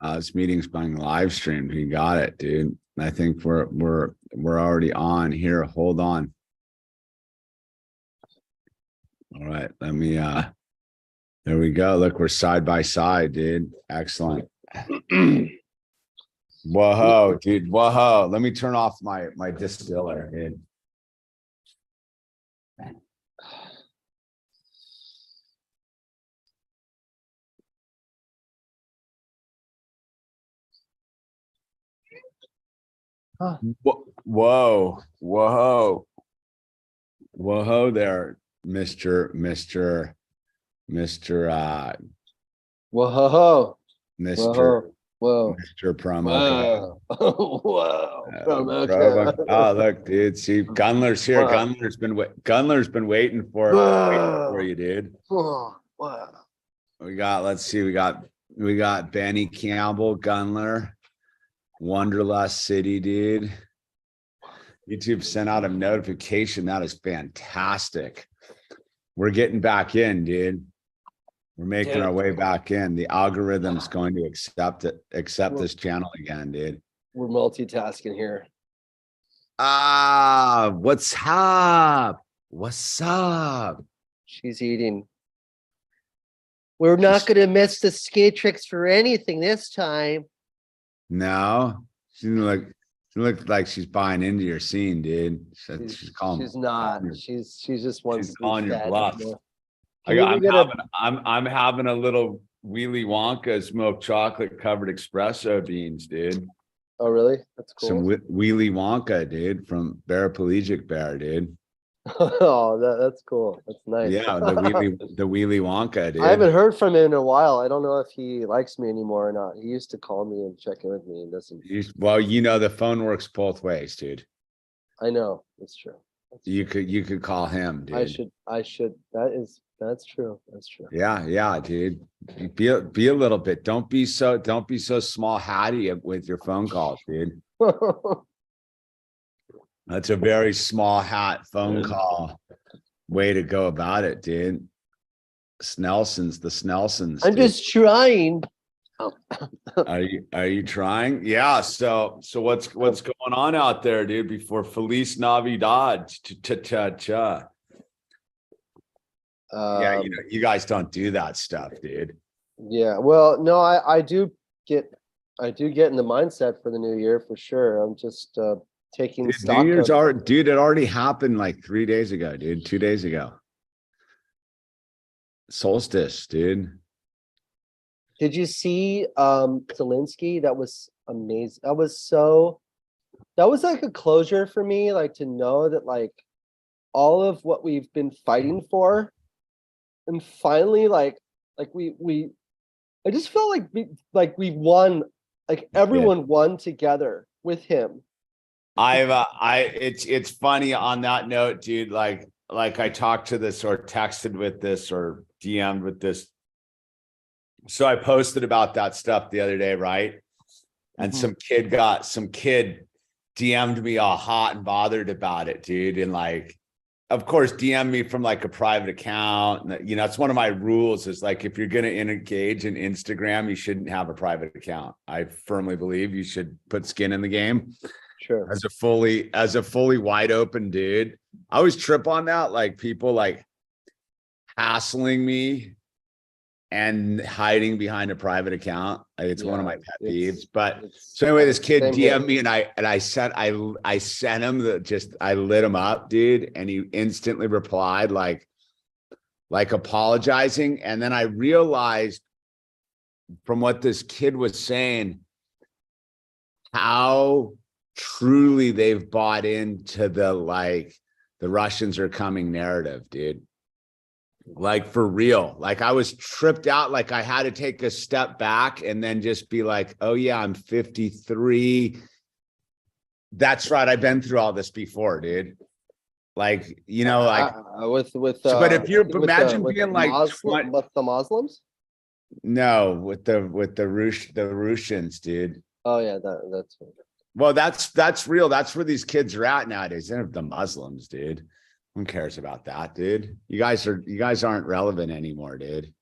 This meeting's being live streamed. You got it, dude. I think we're already on here. Hold on. All right, let me there we go. Look, we're side by side, dude. Excellent. Whoa, dude. Whoa. Let me turn off my distiller, dude. Whoa, whoa there, Mr. Whoa, Mr. Promo. Whoa. Oh, look, dude. See, Gunler's here. Whoa. Gunler's been waiting for you, dude. Whoa. We got, let's see, we got Benny Campbell, Gunler, Wanderlust City, dude. YouTube sent out a notification. That is fantastic. We're getting back in, dude. We're making our way back in. The algorithm's going to accept this channel again, dude. We're multitasking here. What's up? What's up? She's eating. We're not going to miss the skaterix for anything this time. No, she looked like she's buying into your scene, dude. She's calling. She's not. She's just one. She's calling your bluff. I'm having a little Wheelie Wonka smoked chocolate covered espresso beans, dude. Oh, really? That's cool. Some Wheelie Wonka, dude, from Paraplegic Bear, dude. Oh, that's cool. That's nice. Yeah, the Wheelie Wonka, dude. I haven't heard from him in a while. I don't know if he likes me anymore or not. He used to call me and check in with me and doesn't. Well, the phone works both ways, dude. I know. That's true. You could call him, dude. I should. That's true. That's true. Yeah, dude. Be a little bit. Don't be so small hatty with your phone calls, dude. That's a very small hat phone call way to go about it, dude. The Snelsons. I'm just trying. Are you trying? Yeah. So what's going on out there, dude? Before Feliz Navidad. Yeah, you guys don't do that stuff, dude. Yeah. Well, no, I do get in the mindset for the new year for sure. I'm just taking stock. New Year's dude, it already happened like 3 days ago, dude. 2 days ago. Solstice, dude. Did you see Zelensky? That was amazing. That was like a closure for me, like to know that like all of what we've been fighting for, and finally I just felt like we won, like everyone won together with him. It's funny on that note, dude, like I talked to this or texted with this or DM'd with this. So I posted about that stuff the other day, right? And some kid DM'd me all hot and bothered about it, dude. And like, of course, DM me from like a private account. It's one of my rules is like, if you're going to engage in Instagram, you shouldn't have a private account. I firmly believe you should put skin in the game. Sure. As a fully wide open dude. I always trip on that. Like people like hassling me and hiding behind a private account. It's one of my pet peeves. But so anyway, this kid DM'd me and I sent him I lit him up, dude. And he instantly replied like apologizing. And then I realized from what this kid was saying, how truly they've bought into the Russians are coming narrative, dude. Like for real. Like I was tripped out. Like I had to take a step back and then just be like, oh yeah, I'm 53. That's right. I've been through all this before, dude. Like, but if you're imagine being like with the Muslims? No, with the Russians, dude. Oh yeah, that's well, that's real. That's where these kids are at nowadays. They're the Muslims, dude. Who cares about that, dude? You guys aren't relevant anymore, dude.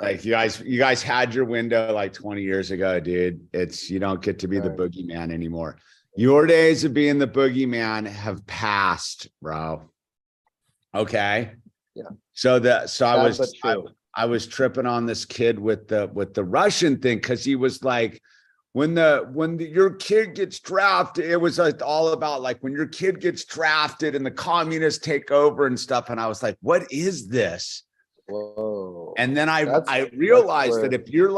Like you guys had your window like 20 years ago, dude. You don't get to be the Right. boogeyman anymore. Your days of being the boogeyman have passed, bro. Okay. Yeah. So Sad but true. I was tripping on this kid with the Russian thing because he was like, your kid gets drafted, it was like all about like when your kid gets drafted and the communists take over and stuff. And I was like, what is this? Whoa. And then I realized that if you're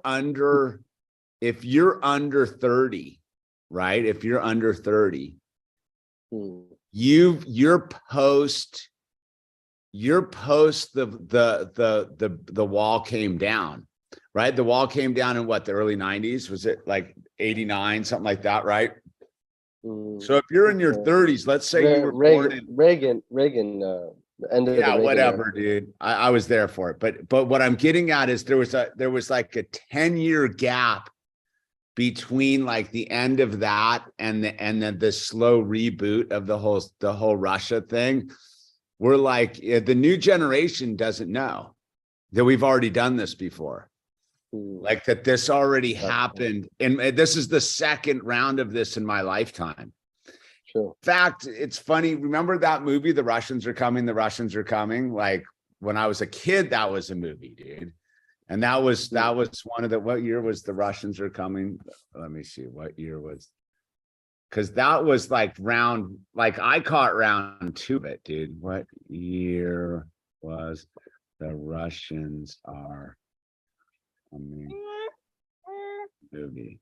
under 30, right? If you're under 30, you're post the wall came down, right? The wall came down in what, the early 90s? Was it like 89, something like that, right? So if you're in your 30s, let's say you were born in Reagan, end of the Reagan whatever, era. dude. I was there for it. But what I'm getting at is there was like a 10-year gap between like the end of that and then the slow reboot of the whole Russia thing. We're like, the new generation doesn't know that we've already done this before. Like that this already happened. And this is the second round of this in my lifetime. True. In fact, it's funny. Remember that movie, The Russians Are Coming, The Russians Are Coming? Like when I was a kid, that was a movie, dude. And that was one of what year was The Russians Are Coming? Let me see. What year was, because that was like I caught round 2 of it, dude. What year was The Russians Are Coming movie?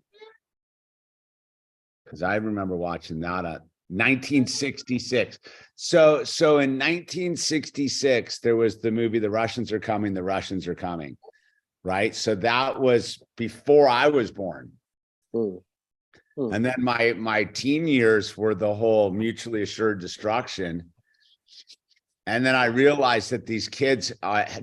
Because I remember watching that at 1966. So in 1966, there was the movie The Russians Are Coming, The Russians Are Coming, right? So that was before I was born. And then my teen years were the whole mutually assured destruction. And then I realized that these kids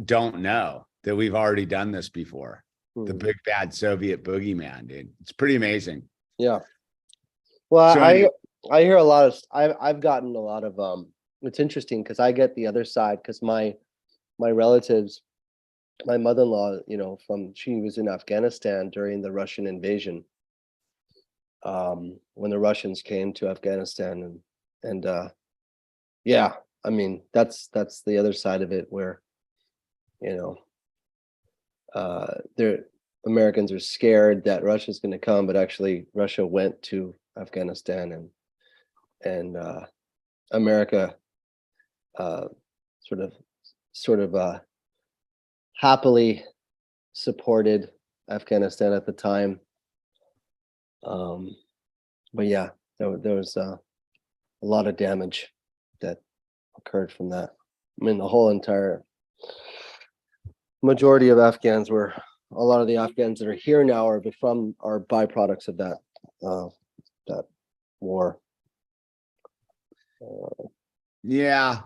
don't know that we've already done this before. The big bad Soviet boogeyman, dude. It's pretty amazing. Yeah. Well, So I hear a lot of I've gotten a lot of it's interesting because I get the other side because my relatives, my mother-in-law, she was in Afghanistan during the Russian invasion. When the Russians came to Afghanistan and yeah, I mean that's the other side of it where Americans are scared that Russia's going to come, but actually Russia went to Afghanistan and America sort of happily supported Afghanistan at the time. But yeah, there was a lot of damage that occurred from that. I mean, the whole entire majority of Afghans a lot of the Afghans that are here now are byproducts of that war. Yeah.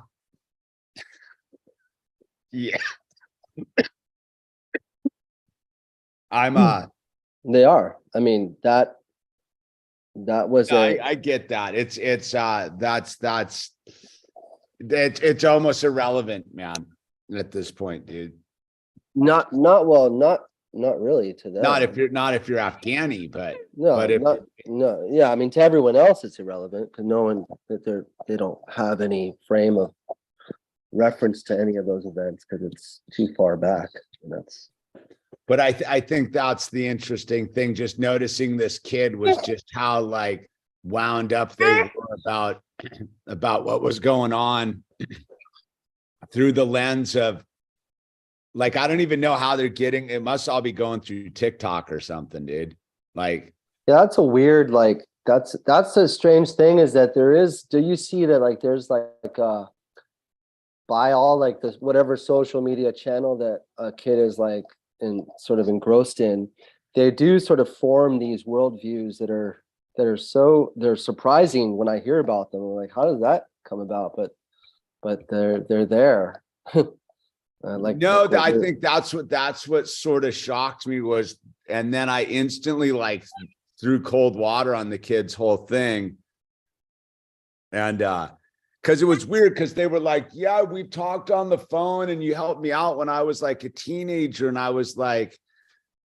They are. I mean, that was I get that. It's almost irrelevant, man, at this point, dude. Not really to them. Not if you're Afghani, but yeah. I mean, to everyone else, it's irrelevant because no one they don't have any frame of reference to any of those events because it's too far back. And that's. But I think that's the interesting thing. Just noticing this kid was just how like wound up they were about what was going on through the lens of. Like, I don't even know how they're getting, it must all be going through TikTok or something, dude. Like, yeah, that's a weird, like, that's a strange thing is that do you see that like, there's like by all like this, whatever social media channel that a kid is like, sort of engrossed in, they do sort of form these worldviews that are they're surprising when I hear about them. I'm like, how does that come about? But they're there. I think that's what sort of shocked me was, and then I instantly like threw cold water on the kid's whole thing. And because it was weird because they were like, yeah, we've talked on the phone and you helped me out when I was like a teenager. And I was like,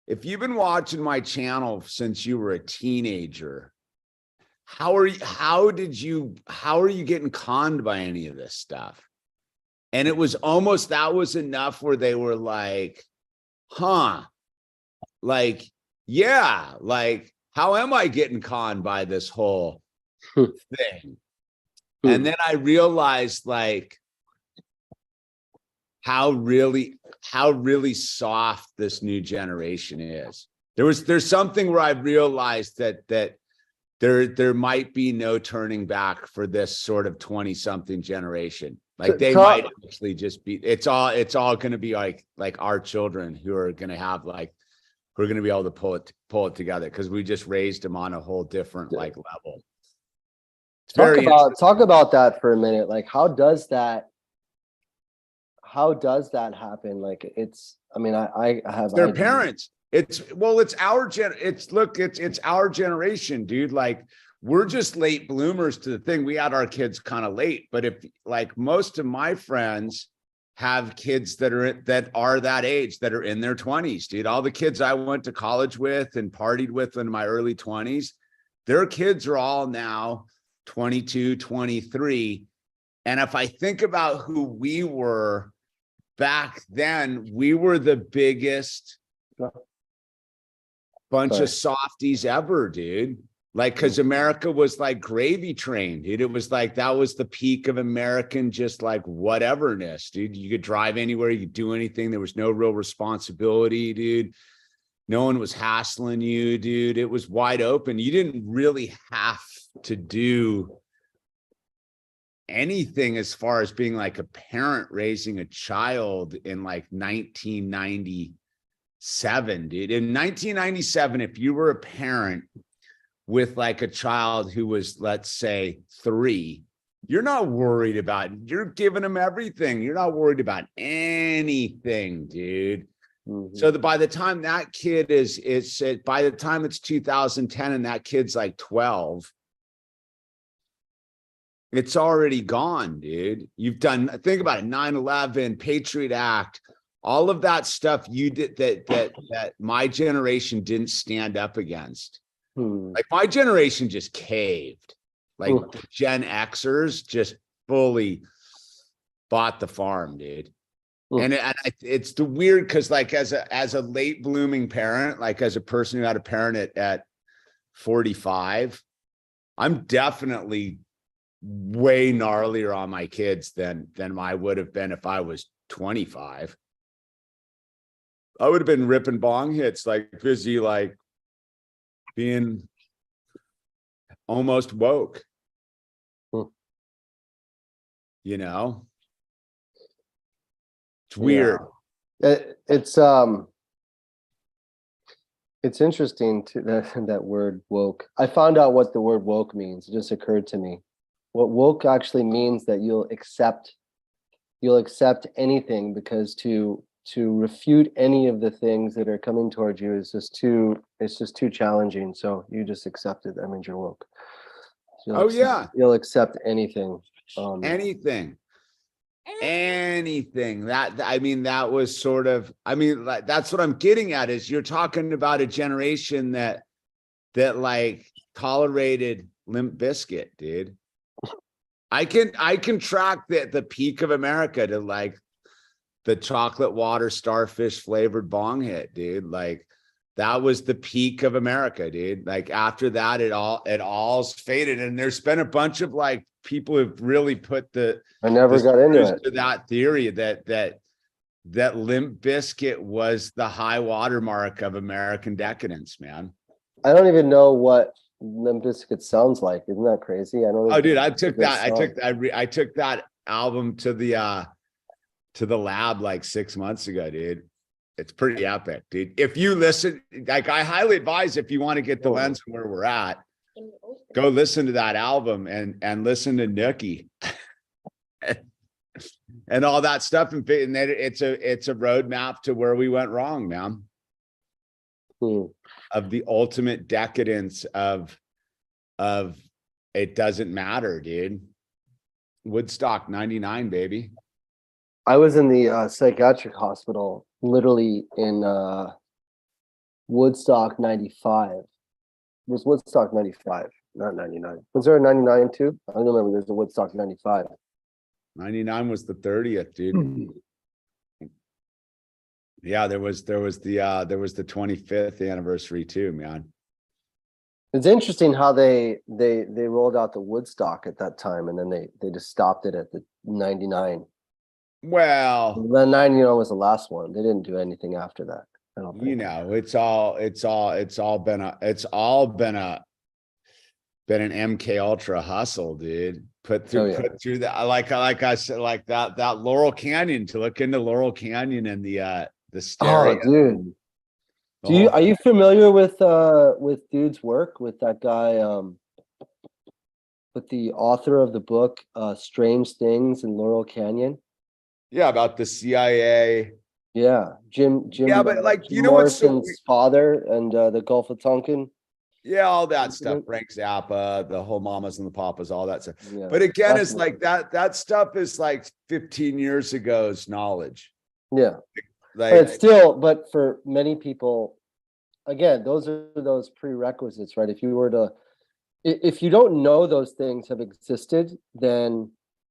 if you've been watching my channel since you were a teenager, how are you getting conned by any of this stuff? And it was almost, that was enough where they were like, huh, like, yeah, like, how am I getting conned by this whole thing? And then I realized like how really soft this new generation is. There's something where I realized that there might be no turning back for this sort of 20-something generation. Like they might actually just be, it's all going to be like our children who are going to have like, who are going to be able to pull it together because we just raised them on a whole different like level. Talk about that for a minute. Like, how does that happen? Like, it's, I mean, I have their parents. It's our generation, dude. Like, we're just late bloomers to the thing. We had our kids kind of late, but if like most of my friends have kids that are that age, that are in their 20s, dude. All the kids I went to college with and partied with in my early 20s, their kids are all now 22, 23. And if I think about who we were back then, we were the biggest bunch of softies ever, dude. Like, because America was like gravy train, dude. It was like, that was the peak of American, just like whateverness, dude. You could drive anywhere, you could do anything. There was no real responsibility, dude. No one was hassling you, dude. It was wide open. You didn't really have to do anything as far as being like a parent raising a child in like 1997, dude. In 1997, if you were a parent with like a child who was, let's say, 3, you're not worried about, you're giving them everything. You're not worried about anything, dude. Mm-hmm. So by the time that kid by the time it's 2010 and that kid's like 12, it's already gone, dude. You've done, think about it, 9/11, Patriot Act, all of that stuff you did that my generation didn't stand up against. Like my generation just caved. Like the Gen Xers just fully bought the farm, dude. And it's the weird, because like as a late blooming parent, like as a person who had a parent at 45, I'm definitely way gnarlier on my kids than I would have been if I was 25. I would have been ripping bong hits, like busy, like being almost woke, you know. It's weird. Yeah. It's interesting to that word woke. I found out what the word woke means. It just occurred to me. What woke actually means that you'll accept anything, because to refute any of the things that are coming towards you is just too challenging. So you just accept it. That means you're woke. So you'll accept anything. Anything. That, I mean, that was sort of, I mean, like, that's what I'm getting at, is you're talking about a generation that like tolerated Limp Bizkit, dude. I can track the peak of America to like the chocolate water starfish flavored bong hit, dude. Like that was the peak of America, dude. Like after that, it all's faded. And there's been a bunch of like people who've really put I never got into it. To that theory that Limp Bizkit was the high watermark of American decadence, man. I don't even know what Limp Bizkit sounds like. Isn't that crazy? I don't. Oh, dude, I took that album to the lab like 6 months ago, dude. It's pretty epic, dude. If you listen, like, I highly advise, if you want to get the lens from where we're at, go listen to that album and listen to Nookie and all that stuff. And it's a roadmap to where we went wrong, man. Of the ultimate decadence of it doesn't matter, dude. Woodstock 99, baby. I was in the psychiatric hospital, literally in Woodstock 95. It was Woodstock 95, not 99. Was there a 99 too? I don't remember. There's a Woodstock 95. 99 was the 30th, dude. Yeah, there was the 25th anniversary too, man. It's interesting how they rolled out the Woodstock at that time, and then they just stopped it at the 99. Well, the 99 was the last one. They didn't do anything after that. I don't think. You know, it's all been an MK Ultra hustle, dude. Put through that, like I said, like that Laurel Canyon, to look into Laurel Canyon and the stereo. Oh, dude. Are you familiar with dude's work, with that guy, with the author of the book Strange Things in Laurel Canyon? Yeah, about the CIA. Yeah, Jim. Yeah, but like, Jim you know what's Morrison's father, and the Gulf of Tonkin. Yeah, all that stuff, Frank Zappa, the whole mamas and the papas, all that stuff. Yeah, but again, it's like that stuff is like 15 years ago's knowledge. Yeah. Like, but it's still, but for many people, again, those are those prerequisites, right? If you don't know those things have existed, then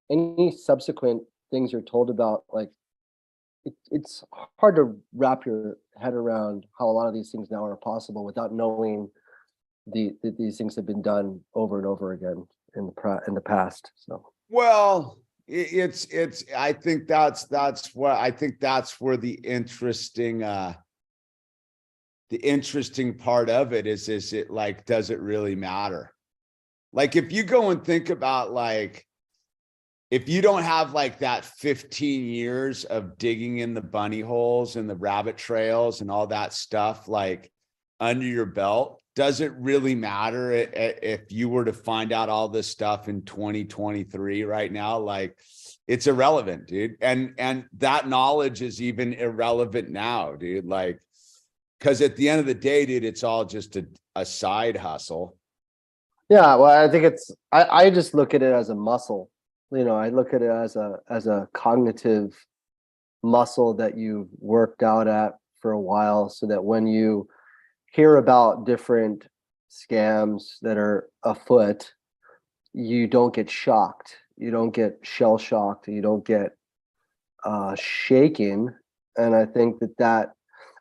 any subsequent things you're told about, like, it's hard to wrap your head around how a lot of these things now are possible without knowing these things have been done over and over again in the past. So, well, I think that's where the interesting part of it is it like, does it really matter? Like, if you go and think about, like, if you don't have like that 15 years of digging in the bunny holes and the rabbit trails and all that stuff, like, under your belt, does it really matter if you were to find out all this stuff in 2023 right now? Like, it's irrelevant, dude. And that knowledge is even irrelevant now, dude. Like, because at the end of the day, dude, it's all just a side hustle. Yeah, well, I think I just look at it as a muscle. You know, I look at it as a cognitive muscle that you've worked out at for a while, so that when you hear about different scams that are afoot, you don't get shocked, you don't get shell shocked, you don't get shaken. And I think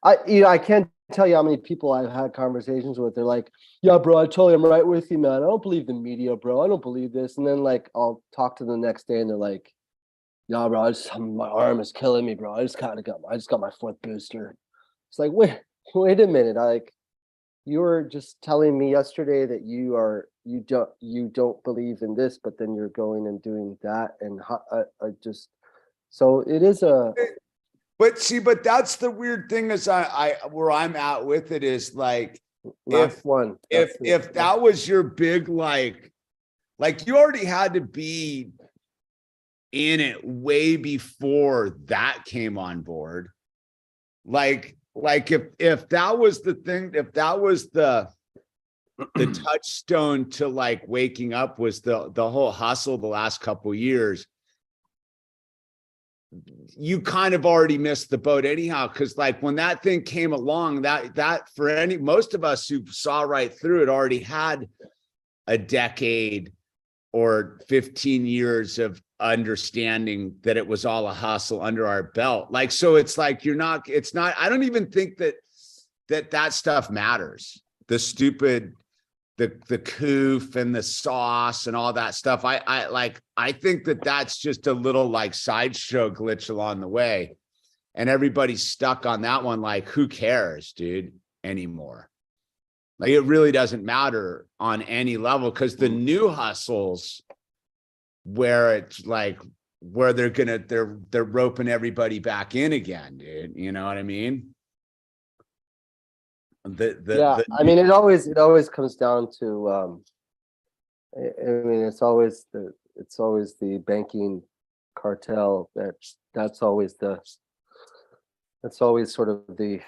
I can't tell you how many people I've had conversations with. They're like, yeah, bro, I totally am right with you, man. I don't believe the media, bro. I don't believe this. And then, like, I'll talk to them the next day and they're like, yeah, bro, my arm is killing me, bro. I just got my foot booster. It's like, wait a minute. You were just telling me yesterday that you don't believe in this, but then you're going and doing that, and so it is a. But that's the weird thing, is I where I'm at with it is, like, if that was your big, like you already had to be in it way before that came on board. Like if that was the thing, if that was the touchstone to, like, waking up, was the whole hustle the last couple of years, you kind of already missed the boat anyhow. Because, like, when that thing came along, that for most of us who saw right through it already had a decade or 15 years of understanding that it was all a hustle under our belt. Like, so it's like, I don't even think that stuff matters. The stupid, the coof and the sauce and all that stuff. I think that's just a little, like, sideshow glitch along the way. And everybody's stuck on that one. Like, who cares, dude, anymore? Like, it really doesn't matter on any level, because the new hustles, where it's like, where they're roping everybody back in again, dude. You know what I mean? I mean, it always comes down to I mean, it's always the banking cartel. That's always sort of the.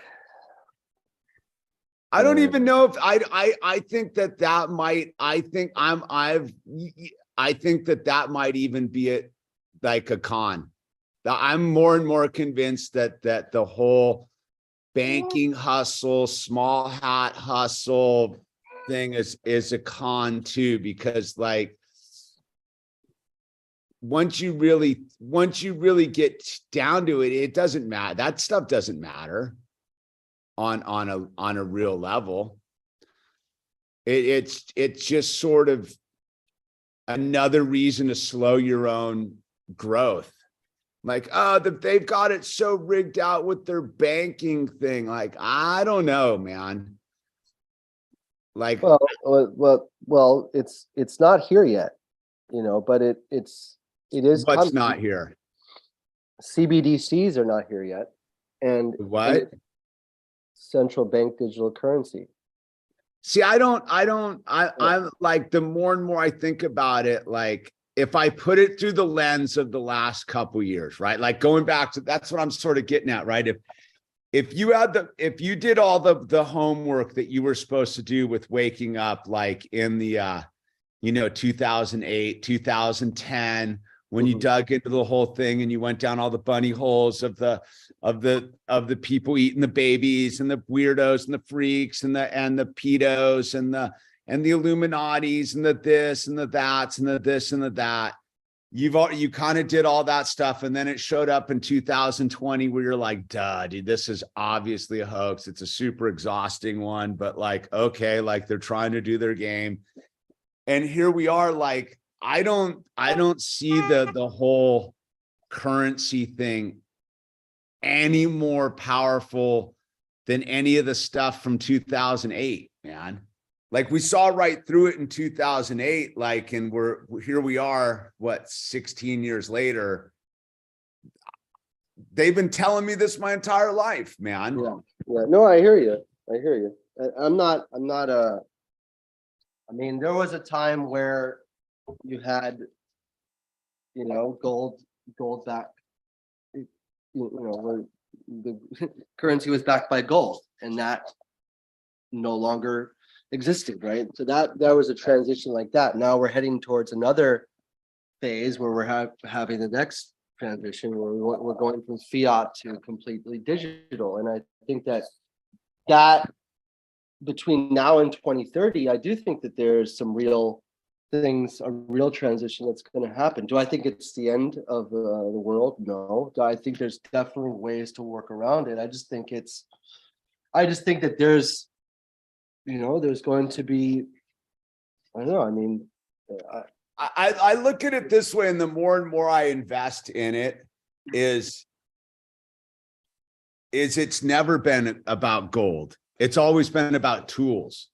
I don't even know if I think that might. I think that might even be it, like a con. I'm more and more convinced that the whole banking hustle, small hat hustle thing is a con too, because like once you really get down to it, it doesn't matter. That stuff doesn't matter on a real level. It's just sort of another reason to slow your own growth. Like, oh, they've got it so rigged out with their banking thing. Like, I don't know, man. Like, well, it's not here yet, you know, but it is what's coming. not here? CBDCs are not here yet, and What? Central bank digital currency. See, I'm like, the more and more I think about it, like, if I put it through the lens of the last couple years, right? Like going back to, that's what I'm sort of getting at, right? If you did all the homework that you were supposed to do with waking up, like in the 2008, 2010, when you dug into the whole thing and you went down all the bunny holes of the people eating the babies and the weirdos and the freaks and the pedos and the Illuminatis and the this and the that's and the this and the that. You kind of did all that stuff, and then it showed up in 2020 where you're like, duh, dude, this is obviously a hoax. It's a super exhausting one, but like, okay, like they're trying to do their game. And here we are, like, I don't see the whole currency thing any more powerful than any of the stuff from 2008, man. Like, we saw right through it in 2008, like, and here we are, what, 16 years later. They've been telling me this my entire life, man. Yeah. No, I hear you. I'm not I mean, there was a time where you had, gold back, where the currency was backed by gold, and that no longer existed, right? So that was a transition like that. Now we're heading towards another phase where we're having the next transition where we're going from fiat to completely digital. And I think that between now and 2030, I do think that there's some real things, a real transition that's going to happen. Do I think it's the end of the world? No. Do I think there's definitely ways to work around it? I just think that there's going to be, I don't know. I mean, I look at it this way, and the more and more I invest in it, is it's never been about gold. It's always been about tools.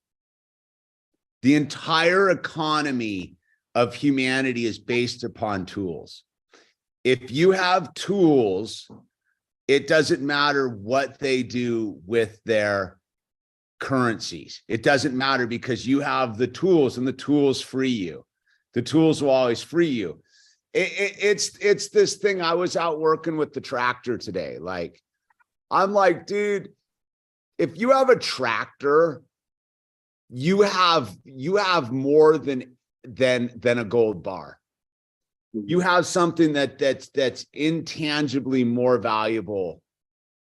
The entire economy of humanity is based upon tools. If you have tools, it doesn't matter what they do with their currencies. It doesn't matter, because you have the tools, and the tools free you. The tools will always free you. It's this thing. I was out working with the tractor today. Like, I'm like, dude, if you have a tractor, you have more than a gold bar. You have something that's intangibly more valuable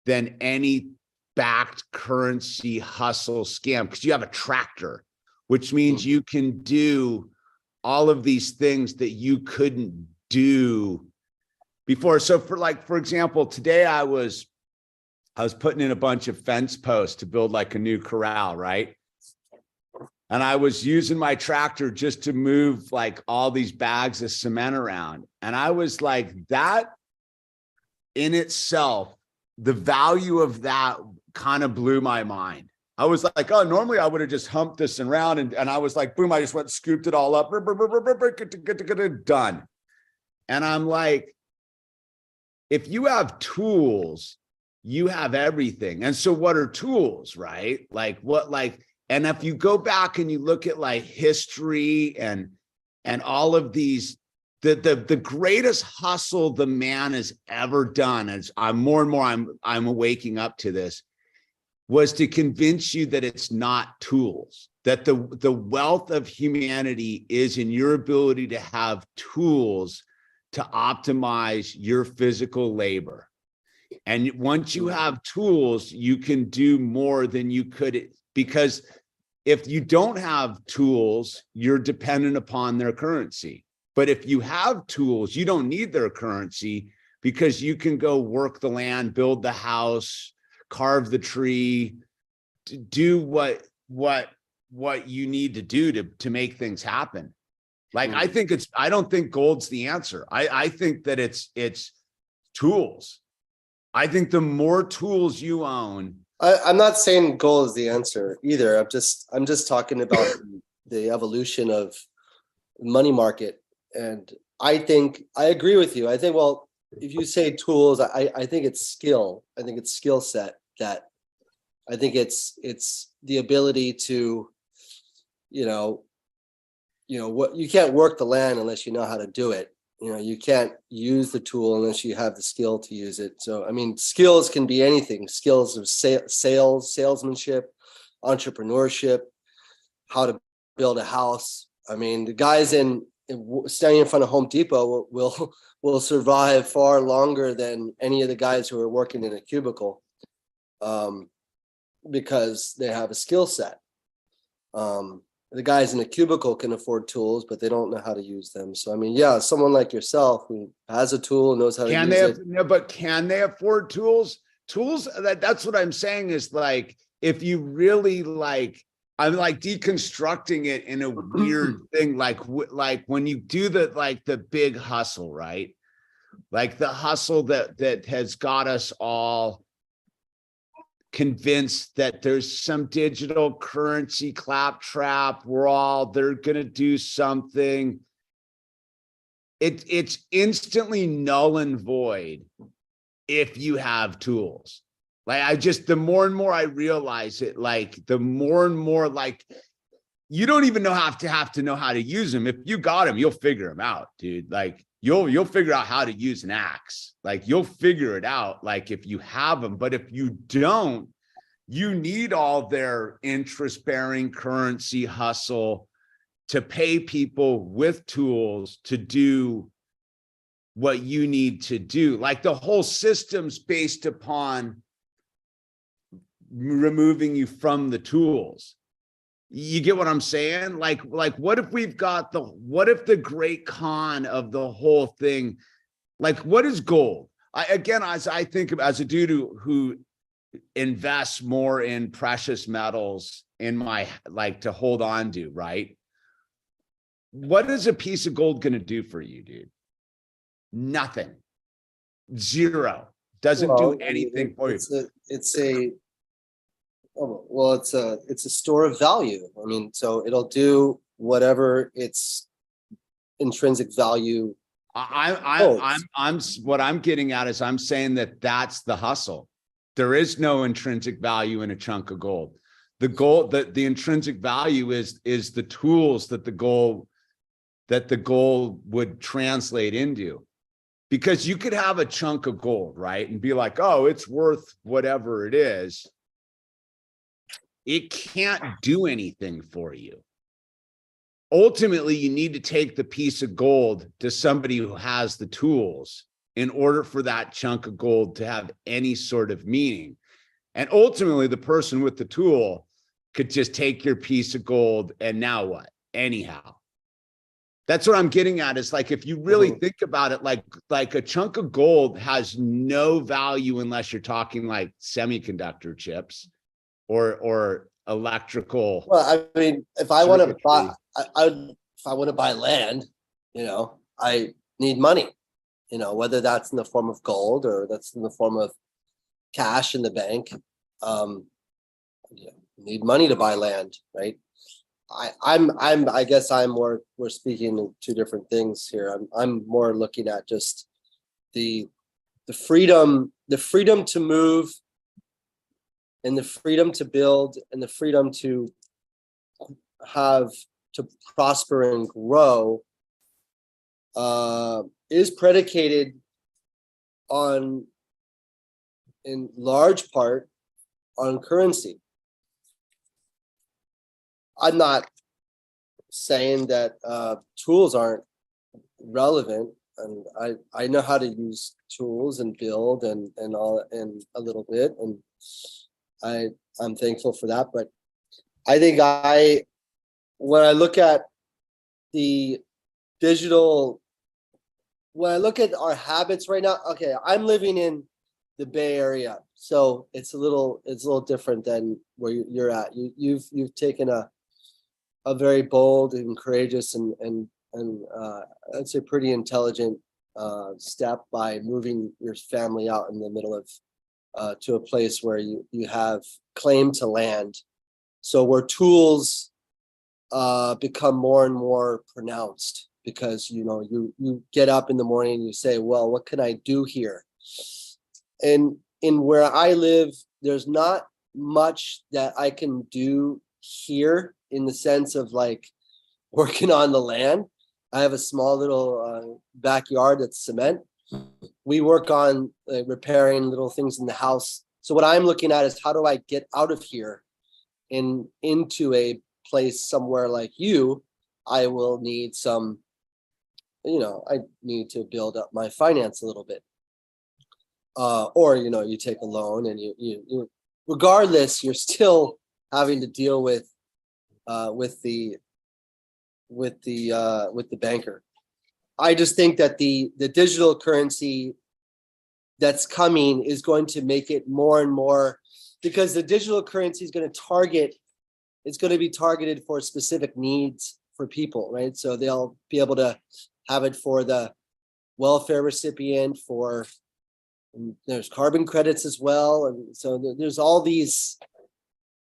than any backed currency hustle scam, because you have a tractor, which means you can do all of these things that you couldn't do before. So for example, today I was putting in a bunch of fence posts to build like a new corral, right? And I was using my tractor just to move like all these bags of cement around. And I was like, that in itself, the value of that kind of blew my mind. I was like, oh, normally I would have just humped this around. And I was like, boom, I just went, scooped it all up, done. And I'm like, if you have tools, you have everything. And so what are tools, right? Like what, like, and if you go back and you look at like history and all of these, the greatest hustle the man has ever done, as I'm more and more, I'm waking up to this, was to convince you that it's not tools. that the wealth of humanity is in your ability to have tools to optimize your physical labor. And once you have tools, you can do more than you could, because if you don't have tools, you're dependent upon their currency. But if you have tools, you don't need their currency, because you can go work the land, build the house, carve the tree, do what you need to do to make things happen. Like, I don't think gold's the answer. I think that it's tools. I think the more tools you own. I'm not saying gold is the answer either. I'm just talking about the evolution of money market. And I think I agree with you. I think, well, if you say tools, I think it's skill. I think it's skill set. That I think it's the ability to, what you can't work the land unless you know how to do it. You can't use the tool unless you have the skill to use it. So, I mean, skills can be anything. Skills of sales, salesmanship, entrepreneurship, how to build a house. I mean, the guys standing in front of Home Depot will survive far longer than any of the guys who are working in a cubicle, because they have a skill set. The guys in a cubicle can afford tools, but they don't know how to use them. So, I mean, yeah, someone like yourself who has a tool and knows how to use it. No, but can they afford tools? Tools, that's what I'm saying, is like, if you really like, I'm like deconstructing it in a weird thing, like when you do the big hustle, right? Like the hustle that has got us all convinced that there's some digital currency claptrap. They're going to do something. It's instantly null and void if you have tools. Like, the more and more I realize it, like the more and more, like, you don't even have to know how to use them. If you got them, you'll figure them out, dude. Like, you'll figure out how to use an axe. Like, you'll figure it out, like, if you have them. But if you don't, you need all their interest-bearing currency hustle to pay people with tools to do what you need to do. Like, the whole system's based upon removing you from the tools. You get what I'm saying? Like what if the great con of the whole thing, like, what is gold? As I think of, as a dude who invests more in precious metals in my, like, to hold on to, right? What is a piece of gold going to do for you, dude? Nothing. Zero. Doesn't do anything for you. It's a store of value. I mean, so it'll do whatever its intrinsic value. I'm what I'm getting at is, I'm saying that that's the hustle. There is no intrinsic value in a chunk of gold. The intrinsic value is the tools that the gold would translate into. Because you could have a chunk of gold, right, and be like, oh, it's worth whatever it is. It can't do anything for you. Ultimately, you need to take the piece of gold to somebody who has the tools in order for that chunk of gold to have any sort of meaning. And ultimately, the person with the tool could just take your piece of gold, and now what? Anyhow. That's what I'm getting at, is like, if you really think about it, like a chunk of gold has no value unless you're talking like semiconductor chips or electrical. Well, I mean, if I want to buy, if I want to buy land, I need money, whether that's in the form of gold or that's in the form of cash in the bank. Need money to buy land, right? I guess we're speaking of two different things here. I'm more looking at just the freedom to move, and the freedom to build, and the freedom to prosper and grow is predicated in large part on currency. I'm not saying that tools aren't relevant, and I know how to use tools and build and all and a little bit, and I'm thankful for that. But I think when I look at the digital, when I look at our habits right now, okay, I'm living in the Bay Area, so it's a little different than where you're at. You've taken a very bold and courageous and I'd say pretty intelligent step by moving your family out in the middle of to a place where you have claim to land, so where tools become more and more pronounced, because you get up in the morning and you say, well, what can I do here? And in where I live, there's not much that I can do here in the sense of like working on the land. I have a small little backyard that's cement. We work on repairing little things in the house. So what I'm looking at is, how do I get out of here and into a place somewhere like you? I will need some, I need to build up my finance a little bit. Or, you take a loan and you regardless, you're still having to deal with the banker. I just think that the digital currency that's coming is going to make it more and more, because the digital currency is going to be targeted for specific needs for people, right? So they'll be able to have it for the welfare recipient, there's carbon credits as well. And so there's all these,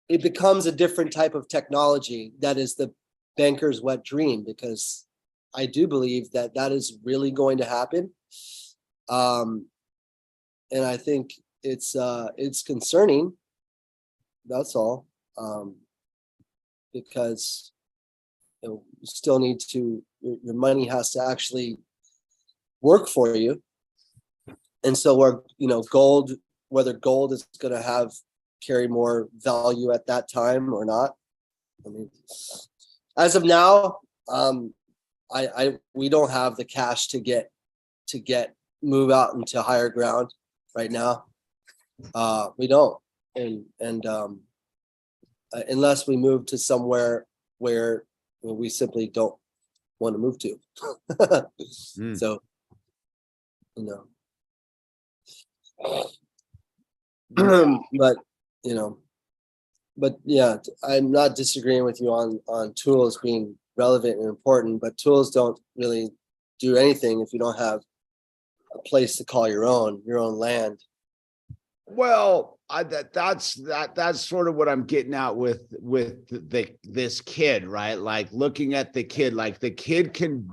it becomes a different type of technology that is the banker's wet dream, because I do believe that is really going to happen. And I think it's concerning. That's all. Because you still need to, your money has to actually work for you. And so whether gold is going to carry more value at that time or not. I mean, as of now, we don't have the cash to move out into higher ground right now. We don't, and unless we move to somewhere where we simply don't want to move to. So, but yeah, I'm not disagreeing with you on tools being relevant and important, but tools don't really do anything if you don't have a place to call your own land. Well, that's sort of what I'm getting at with this kid, right? Like looking at the kid, like the kid can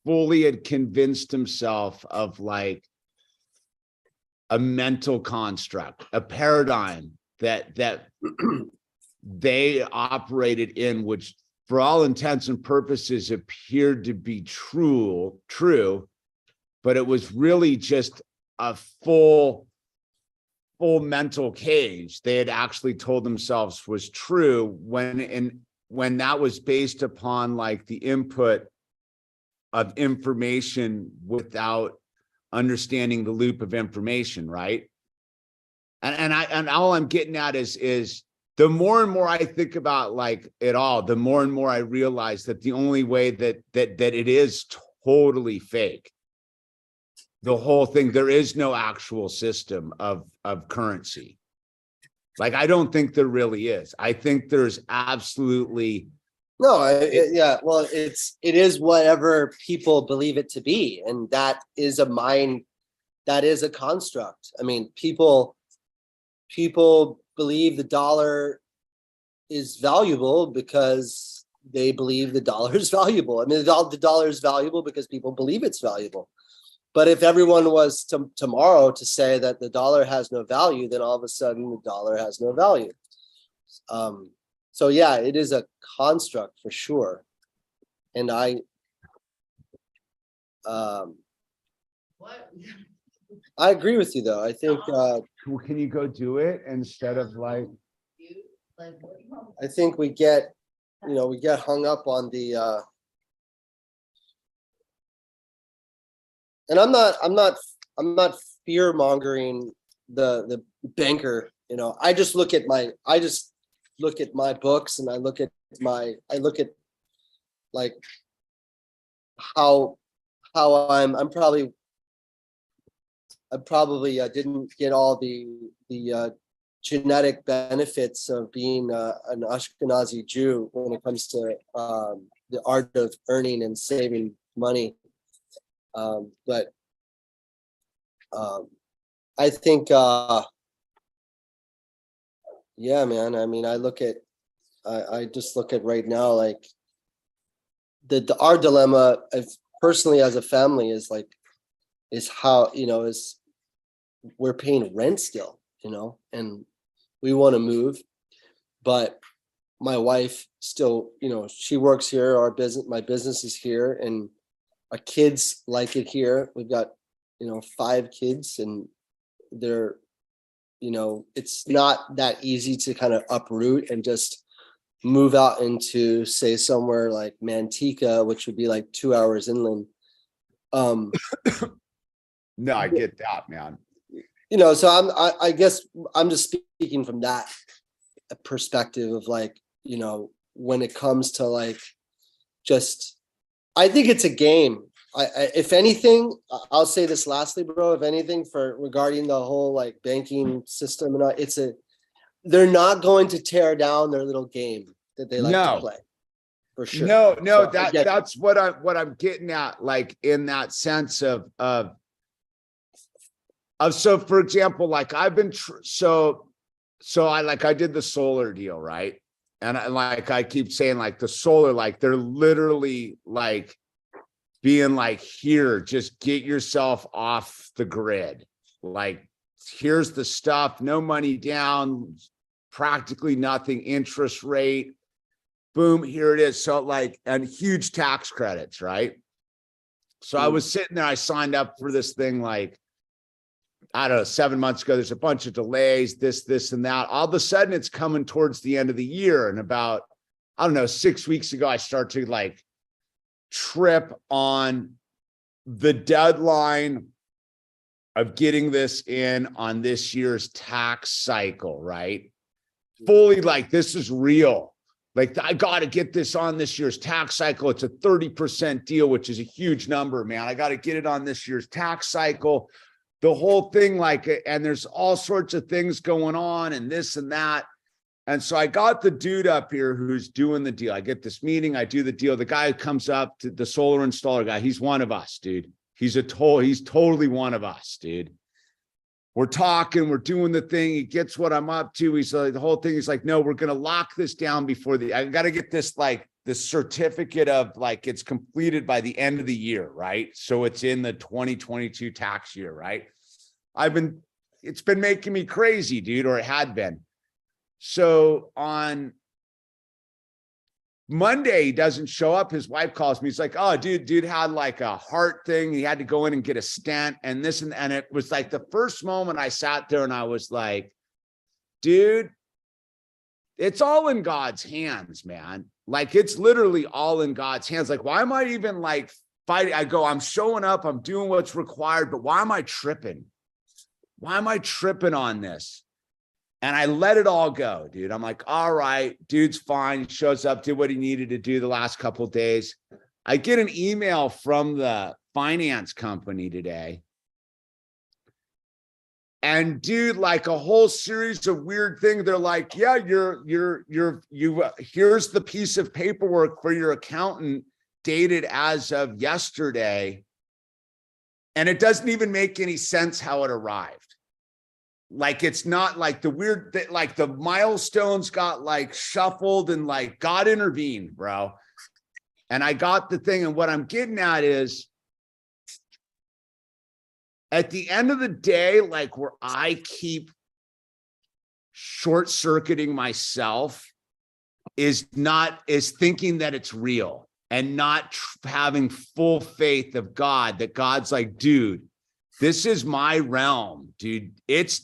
fully had convinced himself of like a mental construct, a paradigm that they operated in, which for all intents and purposes appeared to be true, but it was really just a full mental cage they had actually told themselves was true, when that was based upon like the input of information without understanding the loop of information, right? And all I'm getting at is the more and more I think about like it all, the more and more I realize that the only way that it is totally fake. The whole thing, there is no actual system of currency. Like, I don't think there really is. I think there's absolutely no. Well, it is whatever people believe it to be, and that is a construct. I mean, people believe the dollar is valuable because they believe the dollar is valuable. I mean, the dollar is valuable because people believe it's valuable. But if everyone was tomorrow to say that the dollar has no value, then all of a sudden the dollar has no value. So yeah, it is a construct for sure. And I agree with you though. I think can you go do it instead of like I think we get we get hung up on the and I'm not fear mongering the banker. I just look at my books, and I look at like how I probably didn't get all the genetic benefits of being an Ashkenazi Jew when it comes to the art of earning and saving money. But I think, yeah, man. I mean, I just look at right now, like our dilemma, personally as a family, is how, is we're paying rent still, and we want to move, but my wife still, she works here. My business is here, and our kids like it here. We've got, 5 kids, and they're, it's not that easy to kind of uproot and just move out into, say, somewhere like Manteca, which would be like 2 hours inland. No, I get that, man. So I guess I'm just speaking from that perspective of when it comes to I think it's a game. If anything, I'll say this lastly, bro. If anything, regarding the whole banking system, and they're not going to tear down their little game that they like to play, for sure. No, So that's what I'm getting at, in that sense of so, for example, I've been I did the solar deal, right? And I keep saying, the solar, they're literally being here, just get yourself off the grid. Here's the stuff, no money down, practically nothing interest rate. Boom, here it is. So and huge tax credits, right? So I was sitting there, I signed up for this thing, I don't know, 7 months ago. There's a bunch of delays, this and that. All of a sudden it's coming towards the end of the year. And about, I don't know, 6 weeks ago, I start to trip on the deadline of getting this in on this year's tax cycle, right? Fully this is real. I got to get this on this year's tax cycle. It's a 30% deal, which is a huge number, man. I got to get it on this year's tax cycle. The whole thing, and there's all sorts of things going on and this and that. And so I got the dude up here who's doing the deal. I get this meeting, I do the deal. The guy who comes up, to the solar installer guy, he's one of us, dude. He's totally one of us, dude. We're talking, we're doing the thing. He gets what I'm up to. He's the whole thing. He's like, no, we're going to lock this down before I got to get this, this certificate of it's completed by the end of the year, right? So it's in the 2022 tax year, right? It's been making me crazy, dude, or it had been. So on Monday, he doesn't show up. His wife calls me. He's like, oh, dude had a heart thing. He had to go in and get a stent and this. And it was the first moment I sat there and I was like, dude, it's all in God's hands, man. It's literally all in God's hands. Why am I even fighting? I go, I'm showing up. I'm doing what's required, but why am I tripping? Why am I tripping on this? And I let it all go, dude. I'm like, all right, dude's fine. He shows up, did what he needed to do the last couple of days. I get an email from the finance company today. And dude, a whole series of weird things. They're like, yeah, here's the piece of paperwork for your accountant dated as of yesterday. And it doesn't even make any sense how it arrived. It's not the weird, the milestones got shuffled and God intervened, bro. And I got the thing. And what I'm getting at is, at the end of the day, where I keep short circuiting myself is thinking that it's real and not having full faith of God, that God's dude, this is my realm, dude. It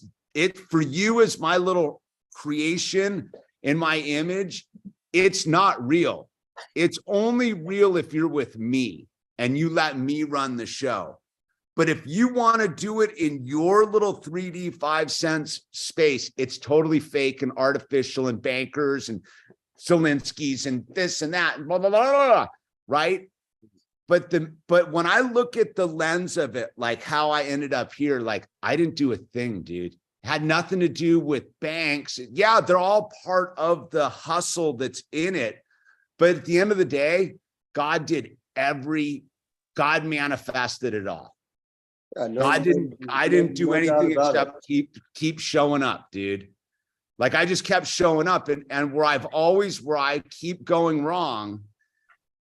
for you is my little creation in my image. it's not real. It's only real if you're with me and you let me run the show. But if you want to do it in your little 3D 5 cents space, it's totally fake and artificial and bankers and Zelensky's and this and that and blah, blah, blah, blah, blah, right? But when I look at the lens of it, like how I ended up here, like I didn't do a thing, dude. It had nothing to do with banks. Yeah, they're all part of the hustle that's in it. But at the end of the day, God manifested it all. I didn't do anything except keep showing up, dude. Like I just kept showing up, and where I keep going wrong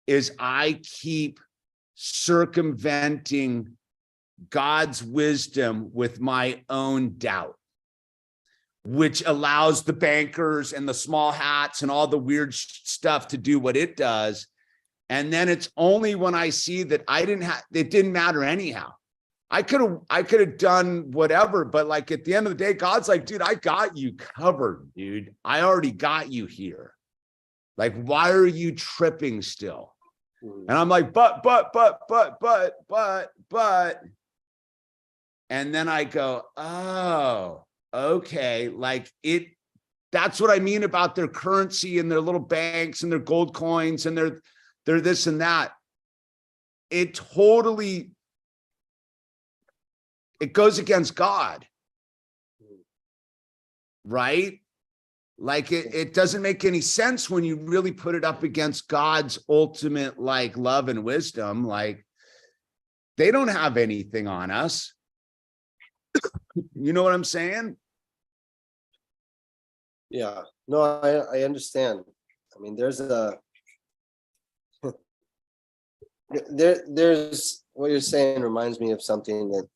is I keep circumventing God's wisdom with my own doubt, which allows the bankers and the small hats and all the weird stuff to do what it does. And then it's only when I see that it didn't matter anyhow. I could have done whatever, but like at the end of the day, God's like, dude, I got you covered, dude. I already got you here. Like, why are you tripping still? And I'm like, but. And then I go, oh, okay. Like that's what I mean about their currency and their little banks and their gold coins and their this and that. It goes against God, right? Like it doesn't make any sense when you really put it up against God's ultimate like love and wisdom. Like they don't have anything on us. You know what I'm saying? Yeah, no, I understand. I mean, there's what you're saying reminds me of something that,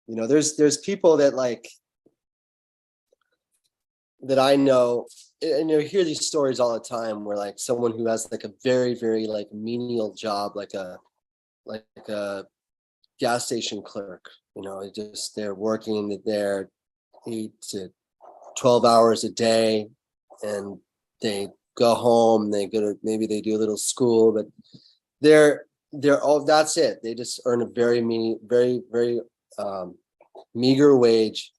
there's people that like, that I know, and you hear these stories all the time where like someone who has like a very, very like menial job, like a gas station clerk, they're working there 8 to 12 hours a day, and they go home, maybe they do a little school, but they're all, that's it. They just earn a very meager wage.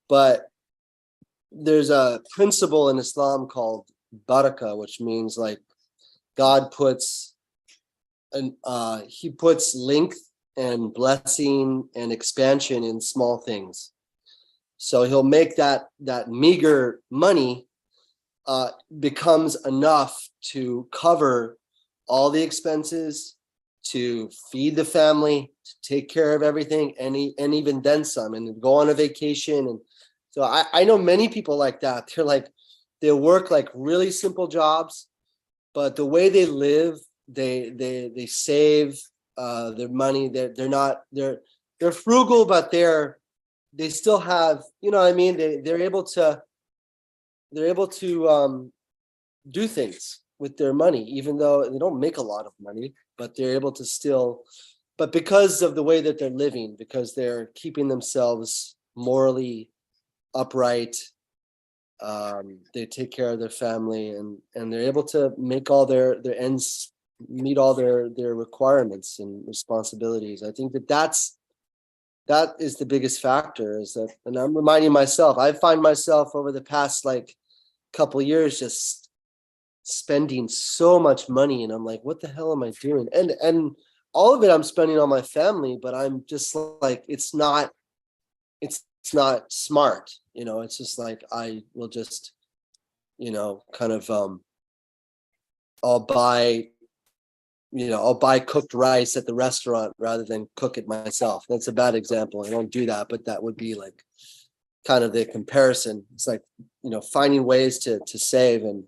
But there's a principle in Islam called baraka, which means like God puts he puts length and blessing and expansion in small things. So he'll make that meager money becomes enough to cover all the expenses, to feed the family, to take care of everything, and even then some, and go on a vacation. And so I know many people like that. They're like, they work like really simple jobs, but the way they live, they save their money. They're frugal, but they still have, you know what I mean? They're able to do things with their money, even though they don't make a lot of money, but they're able to still, but because of the way that they're living, because they're keeping themselves morally upright, they take care of their family, and they're able to make all their ends, meet all their requirements and responsibilities. I think that is the biggest factor, is that, and I'm reminding myself, I find myself over the past like couple of years just spending so much money, and I'm like, what the hell am I doing? And all of it I'm spending on my family, but I'm just like, it's not smart, it's just like, I will just, kind of I'll buy cooked rice at the restaurant rather than cook it myself. That's a bad example. I don't do that, but that would be like kind of the comparison. It's like, finding ways to save and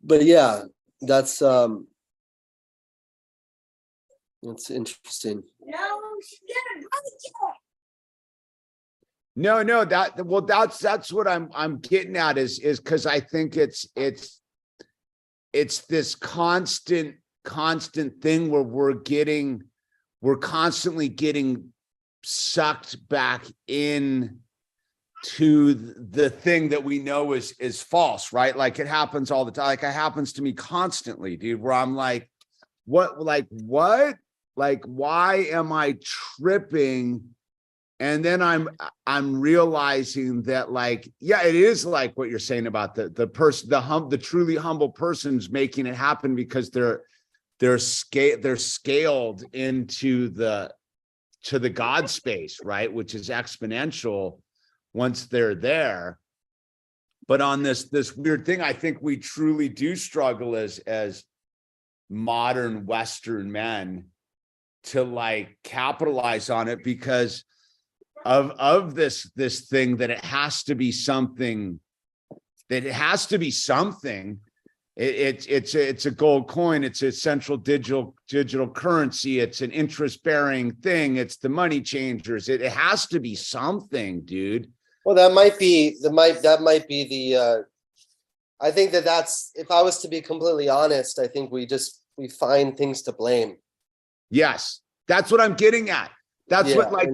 but yeah, that's it's interesting. No, that's what I'm getting at is because I think it's this constant thing where we're constantly getting sucked back in to the thing that we know is false, right? Like it happens all the time. Like it happens to me constantly, dude, where I'm like, what? Like, why am I tripping? And then I'm realizing that, like, yeah, it is like what you're saying about the person, the truly humble person's making it happen because they're scaled into the God space, right? Which is exponential once they're there. But on this weird thing, I think we truly do struggle as modern Western men to like capitalize on it because of this thing that it has to be something, it's a gold coin, it's a central digital currency, it's an interest-bearing thing, it's the money changers, it has to be something, dude. Well, that might be the I think that's, if I was to be completely honest, I think we find things to blame. Yes, that's what I'm getting at. That's what like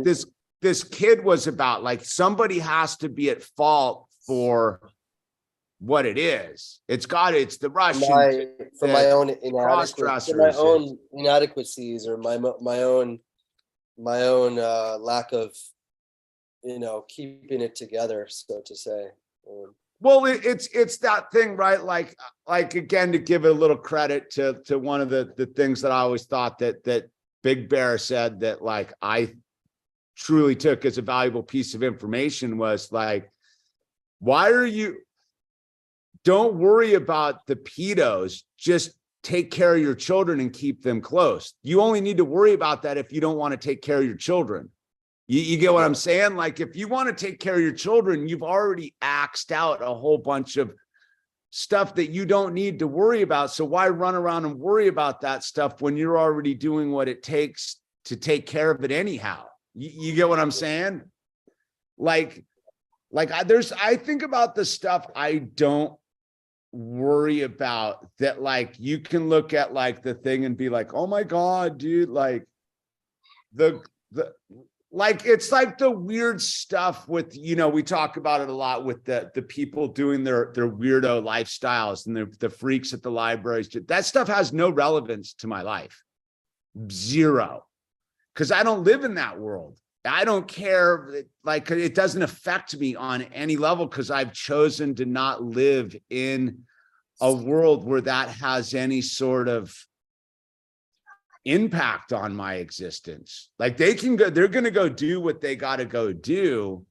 this kid was about. Like somebody has to be at fault for what it is. It's the Russians, for my own inadequacies, or my own lack of, keeping it together, so to say. Well, it's that thing, right? Like again, to give a little credit to one of the things that I always thought that Big Bear said that like I truly took as a valuable piece of information was like, don't worry about the pedos, just take care of your children and keep them close. You only need to worry about that if you don't want to take care of your children. You get what I'm saying? Like if you want to take care of your children, you've already axed out a whole bunch of stuff that you don't need to worry about. So why run around and worry about that stuff when you're already doing what it takes to take care of it anyhow? You get what I'm saying? I think about the stuff I don't worry about, that like you can look at like the thing and be like, oh my God, dude, like like it's like the weird stuff with, we talk about it a lot with the people doing their weirdo lifestyles and the freaks at the libraries. That stuff has no relevance to my life. Zero. Because I don't live in that world. I don't care. Like it doesn't affect me on any level because I've chosen to not live in a world where that has any sort of impact on my existence. Like they're going to go do what they got to go do.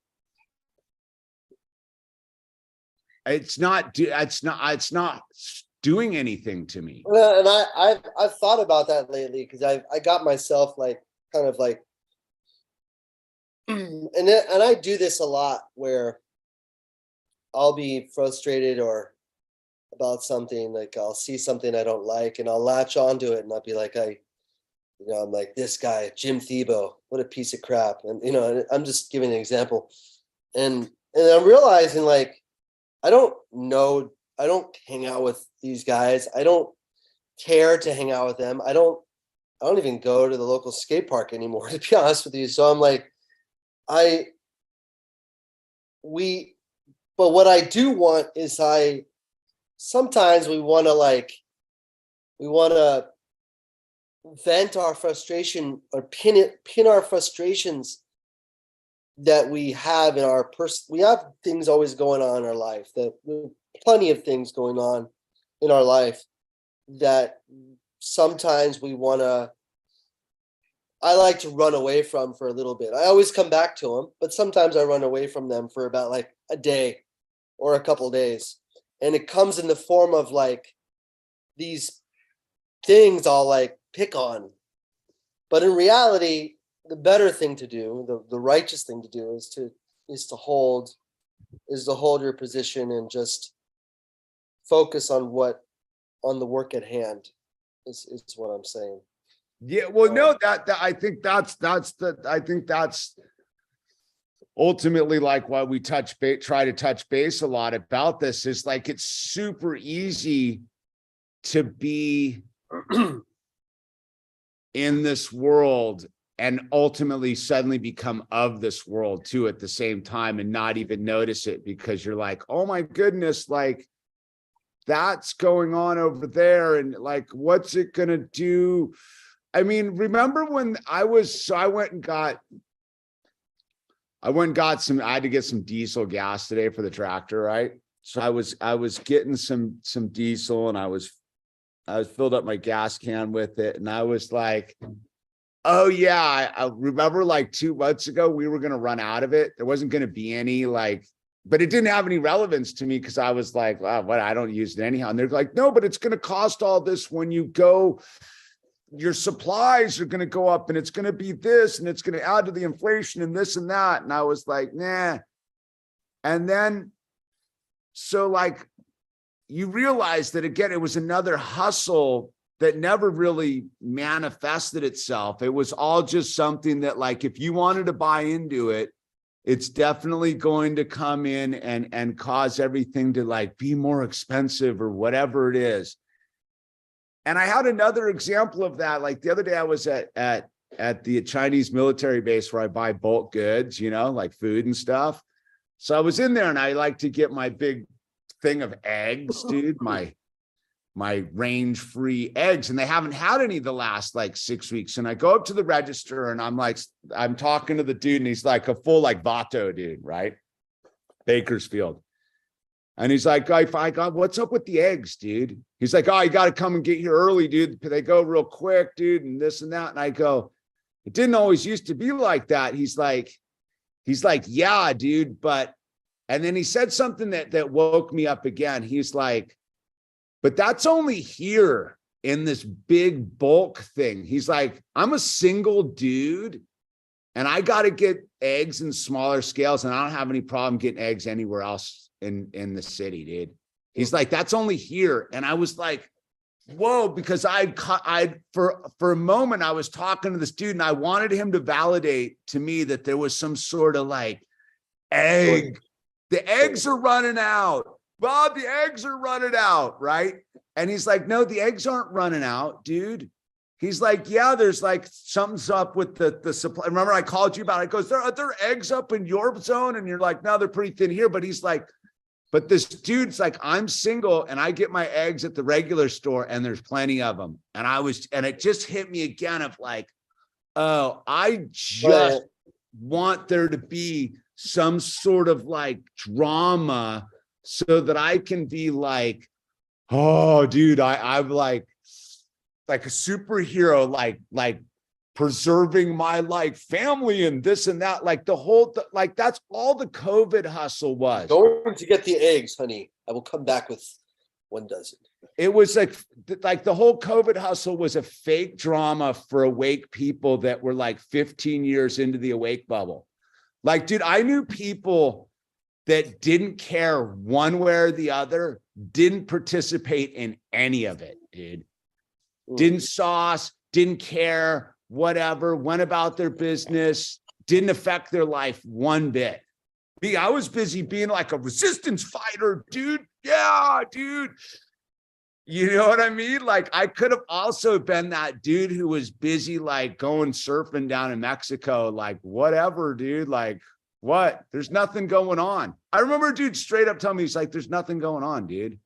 It's not doing anything to me. Well, and I've thought about that lately because I got myself like kind of like, and I do this a lot where I'll be frustrated or about something, like I'll see something I don't like and I'll latch onto it and I'll be like, I'm like, this guy, Jim Thiebaud, what a piece of crap. And, I'm just giving an example. And I'm realizing like, I don't hang out with these guys. I don't care to hang out with them. I don't even go to the local skate park anymore, to be honest with you. So I'm like, but what I do want is sometimes we want to vent our frustration or pin our frustrations that we have in we have things always going on in our life, plenty of things going on in our life that sometimes I like to run away from for a little bit. I always come back to them, but sometimes I run away from them for about like a day or a couple days. And it comes in the form of like these things I'll like pick on. But in reality, the better thing to do, the righteous thing to do is to hold your position and just focus on the work at hand is what I'm saying. Yeah, well, no, that I think that's ultimately like why we try to touch base a lot about this, is like it's super easy to be in this world ultimately suddenly become of this world too at the same time and not even notice it because you're like, oh my goodness, like that's going on over there. And like, what's it going to do? I mean, remember when I went and got some, I had to get some diesel gas today for the tractor, right? So I was getting some diesel and I was filled up my gas can with it. And I was like, oh yeah, I remember like 2 months ago, we were going to run out of it. There wasn't going to be any but it didn't have any relevance to me because I was like, wow, what? I don't use it anyhow. And they're like, no, but it's going to cost all this when you go, your supplies are going to go up and it's going to be this and it's going to add to the inflation and this and that. And I was like, nah. And then, so like, you realize that again, it was another hustle that never really manifested itself. It was all just something that like, if you wanted to buy into it, it's definitely going to come in and cause everything to like be more expensive or whatever it is. And I had another example of that. Like the other day I was at the Chinese military base where I buy bulk goods, you know, like food and stuff. So I was in there and I like to get my big thing of eggs, dude, my range-free eggs, and they haven't had any the last like 6 weeks. And I go up to the register and I'm talking to the dude and he's like a full like Vato dude, right? Bakersfield. And he's like, I got, what's up with the eggs, dude? He's like, oh, you got to come and get here early, dude. They go real quick, dude, and this and that. And I go, it didn't always used to be like that. He's like, yeah, dude. And then he said something that woke me up again. He's like, but that's only here in this big bulk thing. He's like, I'm a single dude and I got to get eggs in smaller scales. And I don't have any problem getting eggs anywhere else in the city, dude. He's like, that's only here. And I was like, whoa, because for a moment, I was talking to this dude and I wanted him to validate to me that there was some sort of like egg. The eggs are running out. Bob, the eggs are running out, right? And he's like, no, the eggs aren't running out, dude. He's like, yeah, there's like something's up with the supply. Remember I called you about it. He goes, are there eggs up in your zone? And you're like, no, they're pretty thin here. But he's like, but this dude's like, I'm single and I get my eggs at the regular store and there's plenty of them. And it just hit me again of like, oh, I just want there to be some sort of like drama so that I can be like, oh, dude, I'm like a superhero, like preserving my like family and this and that, like like that's all the COVID hustle was. Going to get the eggs, honey. I will come back with 1 dozen. It was like the whole COVID hustle was a fake drama for awake people that were like 15 years into the awake bubble. Like, dude, I knew people that didn't care one way or the other, didn't participate in any of it, dude. Didn't sauce, didn't care, whatever, went about their business, didn't affect their life one bit. Me, I was busy being like a resistance fighter, dude. Yeah, dude. You know what I mean? Like I could have also been that dude who was busy like going surfing down in Mexico, like whatever, dude, like what? There's nothing going on. I remember a dude straight up telling me, he's like, there's nothing going on, dude.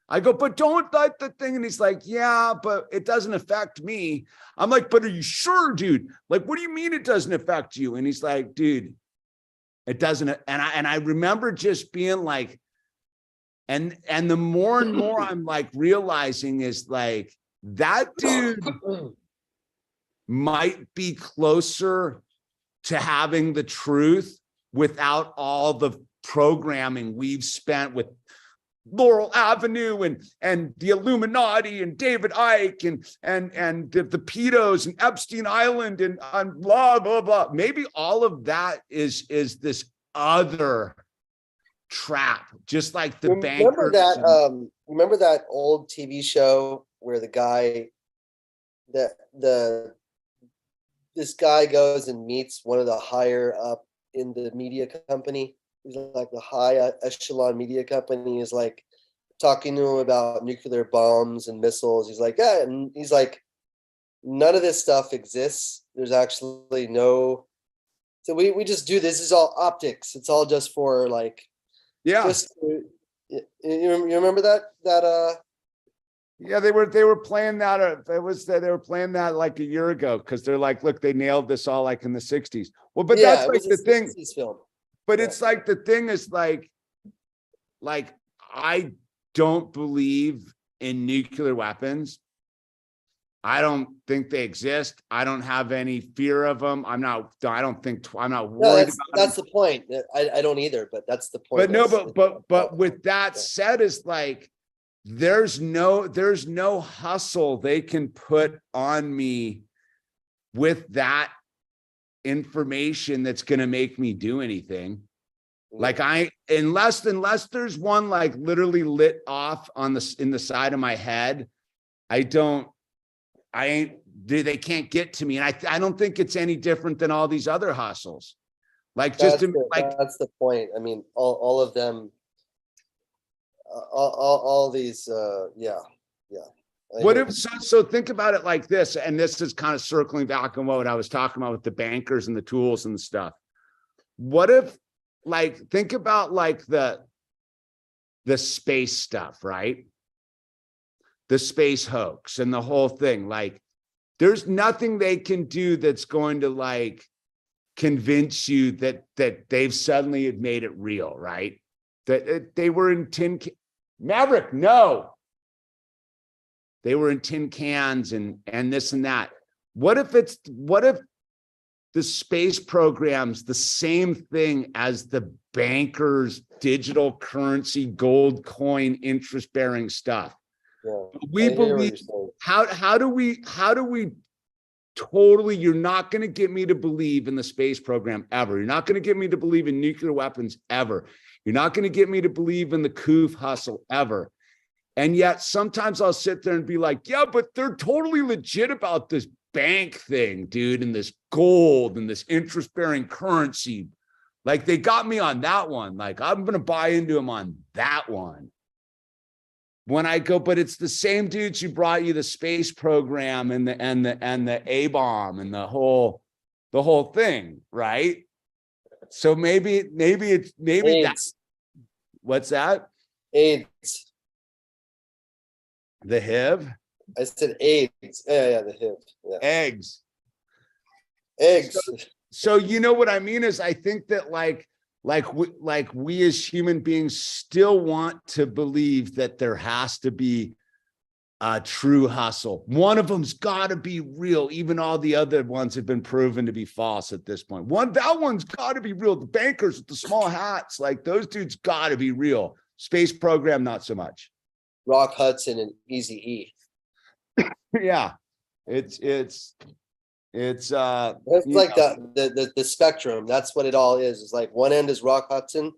I go, but don't like the thing. And he's like, yeah, but it doesn't affect me. I'm like, but are you sure, dude? Like, what do you mean it doesn't affect you? And he's like, dude, it doesn't. And I remember just being like, and the more and more I'm like realizing is like that dude might be closer to having the truth without all the programming we've spent with Laurel Avenue and the Illuminati and David Icke and the pedos and Epstein Island and blah, blah, blah. Maybe all of that is this other trap, just like the remember banker. Remember that old TV show where the guy this guy goes and meets one of the higher up in the media company. He's like the high echelon media company is like talking to him about nuclear bombs and missiles. He's like, yeah. And he's like, none of this stuff exists. There's actually no. So we just do this. Is all optics. It's all just for like. Yeah. Just you remember that. Yeah, they were playing that. They were playing that like a year ago because they're like, look, they nailed this all like in the 60s. Well, but Yeah, that's it like was the a thing. 60s film. But Yeah. it's like the thing is like I don't believe in nuclear weapons. I don't think they exist. I don't have any fear of them. I'm not worried about That's them. the point. I don't either, but that's the point. But no, but with that said, is like there's no hustle they can put on me with that information that's going to make me do anything. Like unless there's one like literally lit off in the side of my head, they can't get to me. And I don't think it's any different than all these other hustles. Like that's the point. I mean, all of them, all these, yeah. What if so think about it like this, and this is kind of circling back on what I was talking about with the bankers and the tools and the stuff. What if, like, think about like the space stuff, right? The space hoax and the whole thing. Like, there's nothing they can do that's going to like convince you that they've suddenly made it real, right? That they were in Maverick, no. They were in tin cans and this and that. What if the space program's the same thing as the bankers' digital currency, gold coin, interest-bearing stuff? Yeah, we believe how do we totally, you're not going to get me to believe in the space program ever. You're not going to get me to believe in nuclear weapons ever. You're not going to get me to believe in the Koof hustle ever. And yet sometimes I'll sit there and be like, yeah, but they're totally legit about this bank thing, dude, and this gold and this interest-bearing currency. Like, they got me on that one. Like, I'm going to buy into them on that one. When I go, but it's the same dudes who brought you the space program and the A-bomb and the whole thing, right? So maybe that's what's that? AIDS. The HIV? I said AIDS. Yeah, the HIV. Yeah. Eggs. So you know what I mean is I think that like we as human beings still want to believe that there has to be a true hustle. One of them's got to be real. Even all the other ones have been proven to be false at this point. That one's got to be real. The bankers with the small hats, like those dudes got to be real. Space program, not so much. Rock Hudson and Eazy-E. Yeah, it's like the spectrum. That's what it all is. It's like one end is Rock Hudson,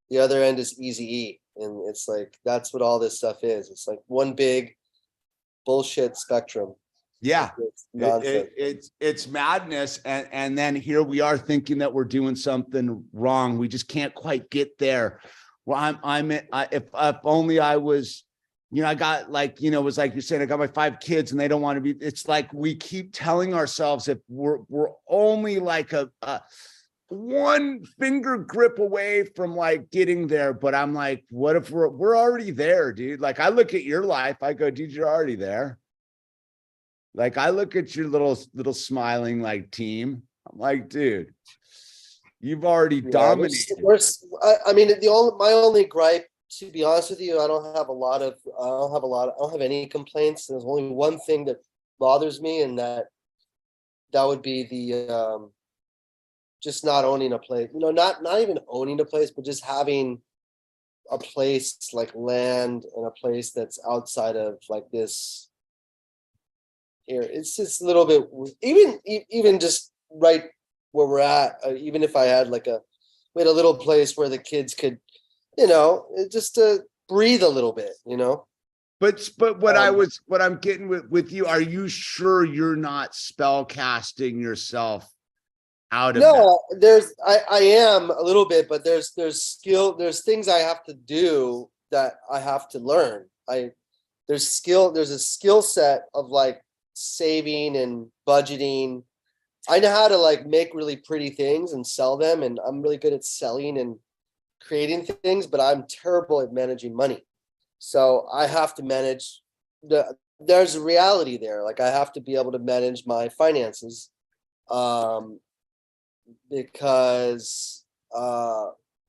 the other end is Eazy-E, and it's like that's what all this stuff is. It's like one big bullshit spectrum. Yeah, it's madness, and then here we are thinking that we're doing something wrong. We just can't quite get there. Well, if only I was. I got like, it was like you're saying, I got my 5 kids and they don't want to be, it's like, we keep telling ourselves if we're only like a one finger grip away from like getting there. But I'm like, what if we're already there, dude? Like I look at your life, I go, dude, you're already there. Like I look at your little smiling like team. I'm like, dude, you've already dominated. I mean, my only gripe, to be honest with you, I don't have any complaints. There's only one thing that bothers me, and that would be the just not owning a place. Not even owning a place, but just having a place like land and a place that's outside of like this here. It's just a little bit, even just right where we're at. Even if I had we had a little place where the kids could, just to breathe a little bit, But what I'm getting with you, are you sure you're not spell casting yourself out of that? I am a little bit, but there's things I have to do that I have to learn. There's a skill set of like saving and budgeting. I know how to like make really pretty things and sell them, and I'm really good at selling and creating things, but I'm terrible at managing money. So I have to manage there's a reality there. Like I have to be able to manage my finances, because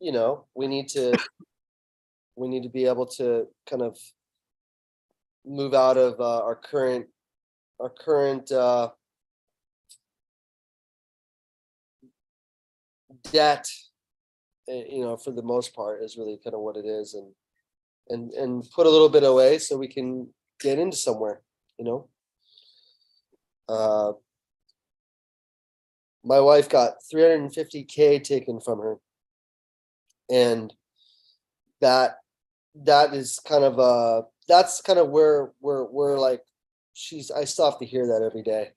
you know, we need to be able to kind of move out of our current debt, you know, for the most part is really kind of what it is, and put a little bit away so we can get into somewhere, you know. My wife got $350K taken from her, and that is kind of that's kind of where we're like, I still have to hear that every day,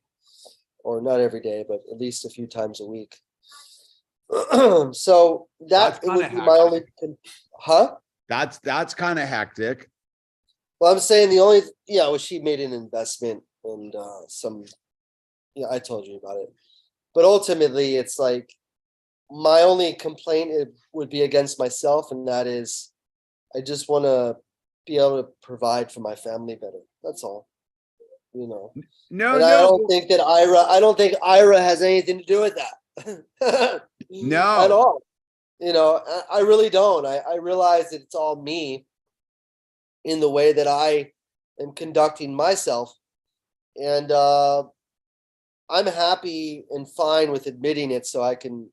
or not every day, but at least a few times a week. So that it would be my only, That's kind of hectic. Well, I'm saying the only, yeah, well, she made an investment and some, yeah, I told you about it. But ultimately, it's like my only complaint would be against myself, and that is, I just want to be able to provide for my family better. That's all, you know. No, and I don't think Ira has anything to do with that. No, at all. You know, I really don't. I realize that it's all me in the way that I am conducting myself, and I'm happy and fine with admitting it, so I can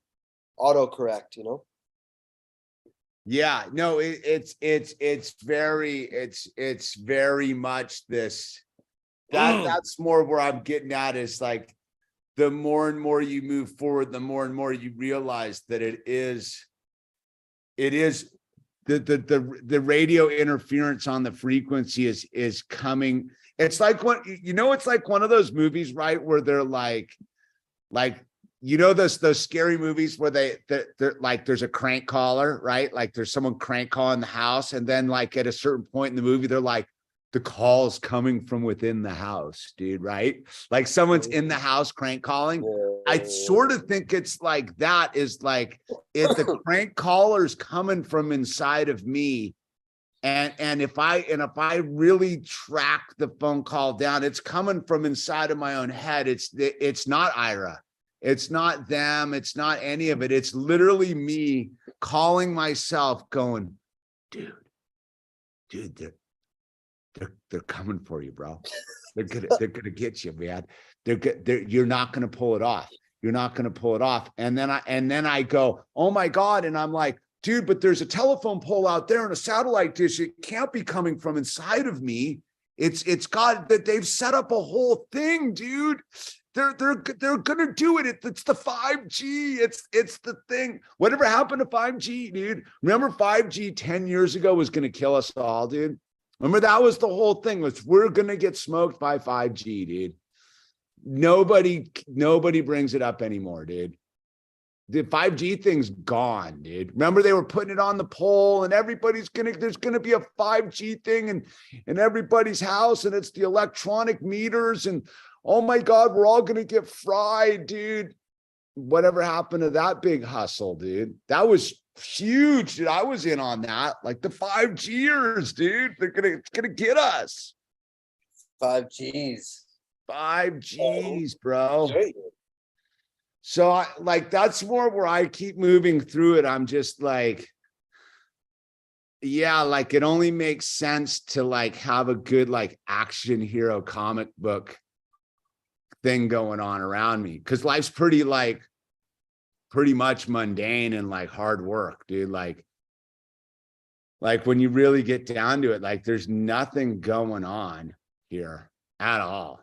autocorrect, you know. Yeah, no, it's very much this. That's more where I'm getting at, is like, the more and more you move forward, the more and more you realize that it is the radio interference on the frequency is coming. It's like it's like one of those movies, right, where they're like those scary movies where they're like, there's a crank caller, right? Like there's someone crank calling the house, and then like at a certain point in the movie, they're like, the call's coming from within the house, dude, right? Like someone's in the house crank calling. I sort of think it's like that, is like, if the crank caller's coming from inside of me, and if I really track the phone call down, it's coming from inside of my own head. It's not Ira. It's not them. It's not any of it. It's literally me calling myself going, dude, they're coming for you, bro. They're gonna get you, man. You're not gonna pull it off. You're not gonna pull it off. And then I go, oh my God. And I'm like, dude, but there's a telephone pole out there and a satellite dish. It can't be coming from inside of me. It's got that. They've set up a whole thing, dude. They're gonna do it. It's the 5G. It's the thing. Whatever happened to 5G, dude? Remember 5G 10 years ago was gonna kill us all, dude. Remember, that was the whole thing, was we're gonna get smoked by 5G, dude. Nobody brings it up anymore, dude. The 5G thing's gone, dude. Remember, they were putting it on the pole, and there's gonna be a 5G thing in everybody's house, and it's the electronic meters, and oh my God, we're all gonna get fried, dude. Whatever happened to that big hustle, dude? That was huge, dude. I was in on that. Like the 5Gers, dude. It's gonna get us. 5Gs, bro. So that's more where I keep moving through it. I'm just like, yeah, like it only makes sense to like have a good like action hero comic book thing going on around me, because life's pretty much mundane and like hard work, dude. Like when you really get down to it, like there's nothing going on here at all.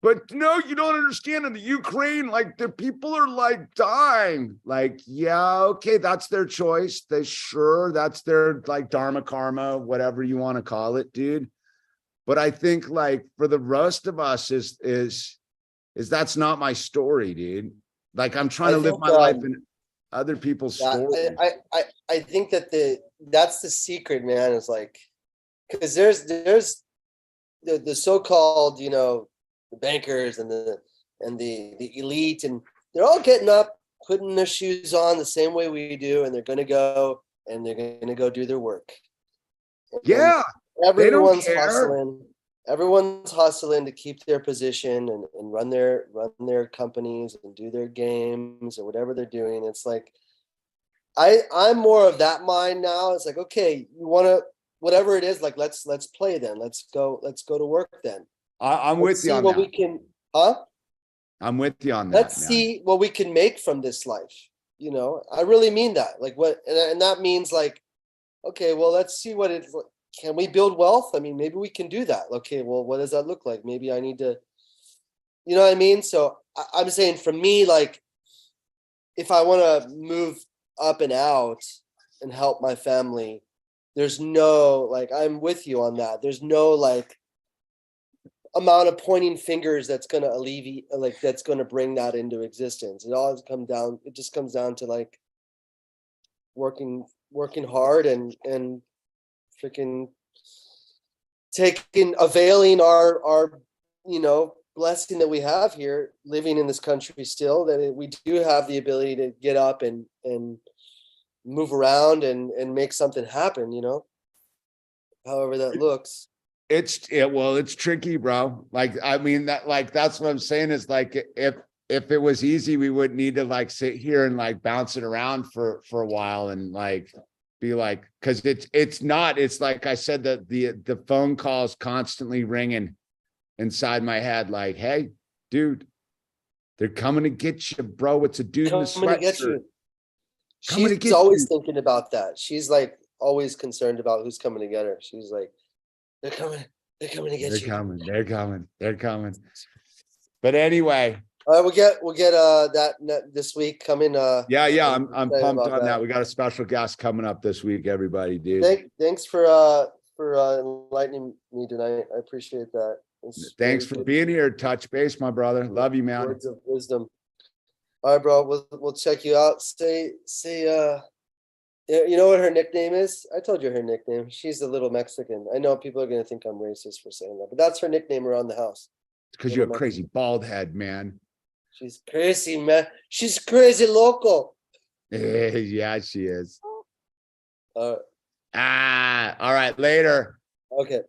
But no, you don't understand. In the Ukraine, like the people are like dying. Like, yeah, okay, that's their choice. That's their like dharma karma, whatever you want to call it, dude. But I think like for the rest of us is that's not my story, dude. Like I'm trying to live my life in other people's stories. I think that that's the secret, man, is like, because there's the so-called, the bankers and the elite, and they're all getting up, putting their shoes on the same way we do, and they're going to go do their work. Yeah. They don't Everyone's care. hustling. Everyone's hustling to keep their position and run their companies and do their games or whatever they're doing. It's like I'm more of that mind now. It's like, okay, you want to, whatever it is, like let's play then. Let's go to work then. I'm with you on what that. we can, huh? I'm with you on that. Let's man. see what we can make from this life. I really mean that. Like what, and that means like, okay, well, let's see what it's like. Can we build wealth? I mean, maybe we can do that. Okay, well, what does that look like? Maybe I need to, you know what I mean? So I'm saying for me, like, if I want to move up and out and help my family, there's no, like, I'm with you on that. There's no like amount of pointing fingers that's going to alleviate, like, that's going to bring that into existence. It just comes down to like working hard and freaking availing our blessing that we have here, living in this country still, that we do have the ability to get up and move around and make something happen, however that looks. It's tricky, bro. Like, I mean, that's what I'm saying is like, if it was easy, we wouldn't need to like sit here and like bounce it around for a while and like be like, because it's like I said, that the phone calls constantly ringing inside my head, like, hey, dude, they're coming to get you, bro. It's a dude in a sweatshirt. She's always thinking about that. She's like always concerned about who's coming to get her. She's like, they're coming to get you. They're coming. But anyway. All right, we'll get that this week coming. Yeah, I'm pumped on that. We got a special guest coming up this week, everybody, dude. Thanks for enlightening me tonight. I appreciate that. Thanks for being here. Touch base, my brother. Love you, man. Words of wisdom. All right, bro. We'll check you out. Say you know what her nickname is? I told you her nickname. She's a little Mexican. I know people are gonna think I'm racist for saying that, but that's her nickname around the house. It's because you're a crazy bald head, man. She's crazy, man. She's crazy local. Yeah, she is. All right. All right, later. Okay.